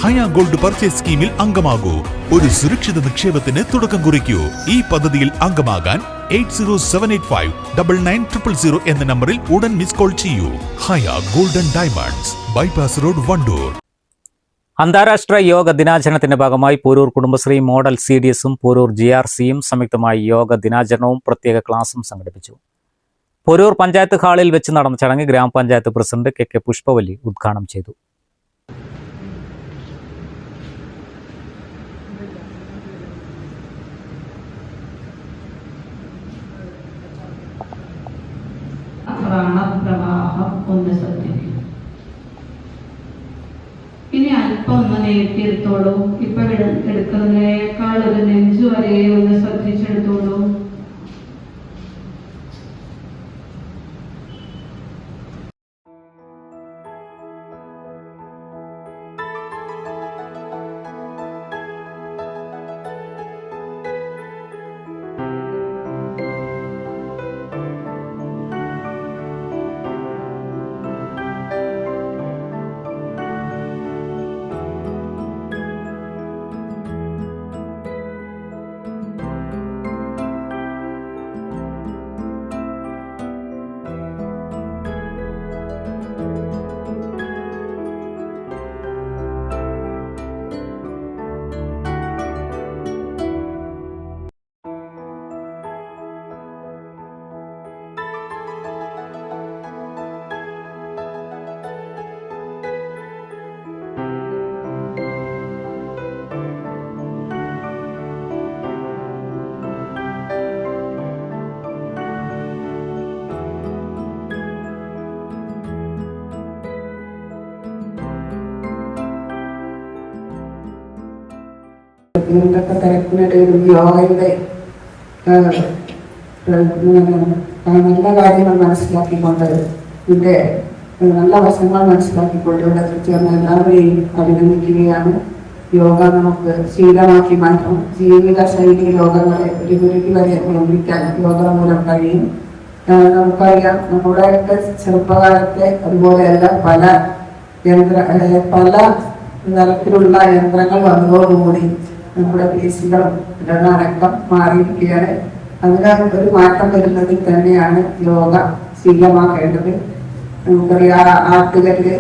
ഹയ gold purchase സ്കീമിൽ അംഗമാകൂ. ഒരു സുരക്ഷിത നിക്ഷേപത്തിന് തുടക്കം കുറിക്കൂ. ഈ പദ്ധതിയിൽ അംഗമാകാൻ 8078599000 എന്ന നമ്പറിൽ ഉടൻ മിസ് കോൾ ചെയ്യൂ. Haya golden diamonds, bypass road, Vandoor. അന്താരാഷ്ട്ര യോഗ ദിനാചരണത്തിന്റെ ഭാഗമായി പോരൂർ കുടുംബശ്രീ മോഡൽ CDSഉം പോരൂർ GRCയും സംയുക്തമായി യോഗ ദിനാചരണവും പ്രത്യേക ക്ലാസും സംഘടിപ്പിച്ചു. പോരൂർ പഞ്ചായത്ത് ഹാളിൽ വെച്ച് നടന്ന ചടങ്ങ് ഗ്രാമപഞ്ചായത്ത് പ്രസിഡന്റ് KK പുഷ്പവല്ലി ഉദ്ഘാടനം ചെയ്തു. ഇനി അല്പം ഒന്ന് നേരിട്ടെടുത്തോളൂ. ഇപ്പൊ എടുക്കുന്നതിനേക്കാൾ ഒരു നെഞ്ചു വരെ ഒന്ന് ശ്രദ്ധിച്ചെടുത്തോളൂ. ഇങ്ങനത്തെ തിരക്കിനിടയിലും യോഗയുടെ നല്ല കാര്യങ്ങൾ മനസ്സിലാക്കിക്കൊണ്ട് ഇതിന്റെ നല്ല വശങ്ങൾ മനസ്സിലാക്കിക്കൊണ്ട് ഇവിടെ എത്തിച്ചേർന്ന എല്ലാവരെയും അഭിനന്ദിക്കുകയാണ്. യോഗ നമുക്ക് ശീലമാക്കി മാറ്റണം. ജീവിത ശൈലി രോഗങ്ങളെ ഒരു പരിധി വരെ നിയന്ത്രിക്കാൻ യോഗ മൂലം കഴിയും. നമുക്കറിയാം, നമ്മുടെ ചെറുപ്പകാലത്തെ അതുപോലെയല്ല പല തരത്തിലുള്ള യന്ത്രങ്ങൾ വന്നതോടുകൂടി നമ്മുടെ പേശികളും അടക്കം മാറിയിരിക്കുകയാണ്. അതിന് ഒരു മാറ്റം വരുന്നതിൽ തന്നെയാണ് യോഗ ശീലമാക്കേണ്ടത്. നമുക്കറിയാം, ആട്ടുകല്ല്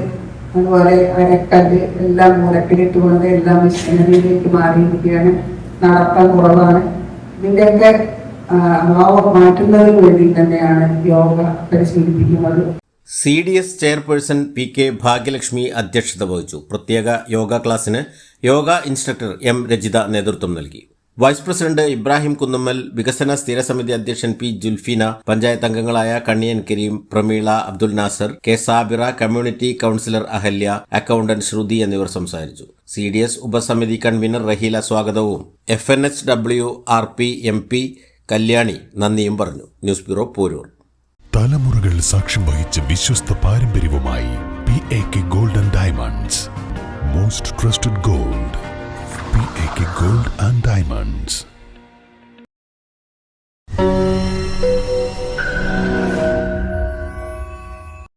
അതുപോലെ അരക്കല്ല് എല്ലാം മൂലക്കിലിട്ടുകൊണ്ട് എല്ലാം മെഷീനറിയിലേക്ക് മാറിയിരിക്കുകയാണ്. നടത്തം കുറവാണ്. ഇതിന്റെയൊക്കെ മാറ്റുന്നതിന് വേണ്ടി തന്നെയാണ് യോഗ പരിശീലിപ്പിക്കുന്നത്. CDS ചെയർപേഴ്സൺ PK ഭാഗ്യലക്ഷ്മി അധ്യക്ഷത വഹിച്ചു. പ്രത്യേക യോഗ ക്ലാസ്സിന് യോഗ ഇൻസ്ട്രക്ടർ M രജിത നേതൃത്വം നൽകി. വൈസ് പ്രസിഡന്റ് ഇബ്രാഹിം കുന്നമ്മൽ, വികസന സ്ഥിരസമിതി അധ്യക്ഷൻ P ജുൽഫീന, പഞ്ചായത്ത് അംഗങ്ങളായ Kanniyan Kareem, Prameela, Abdul Nasar, K Sabira, community councillor Ahalya, accountant Shruthi എന്നിവർ സംസാരിച്ചു. CDS ഉപസമിതി കൺവീനർ റഹീല സ്വാഗതവും FNHW RP MP കല്യാണി നന്ദിയും പറഞ്ഞു. News bureau, Porur. തലമുറകൾ സാക്ഷ്യം വഹിച്ച വിശ്വസ്ത പാരമ്പര്യവുമായി PAK gold and diamonds, most trusted gold. PAK gold and diamonds.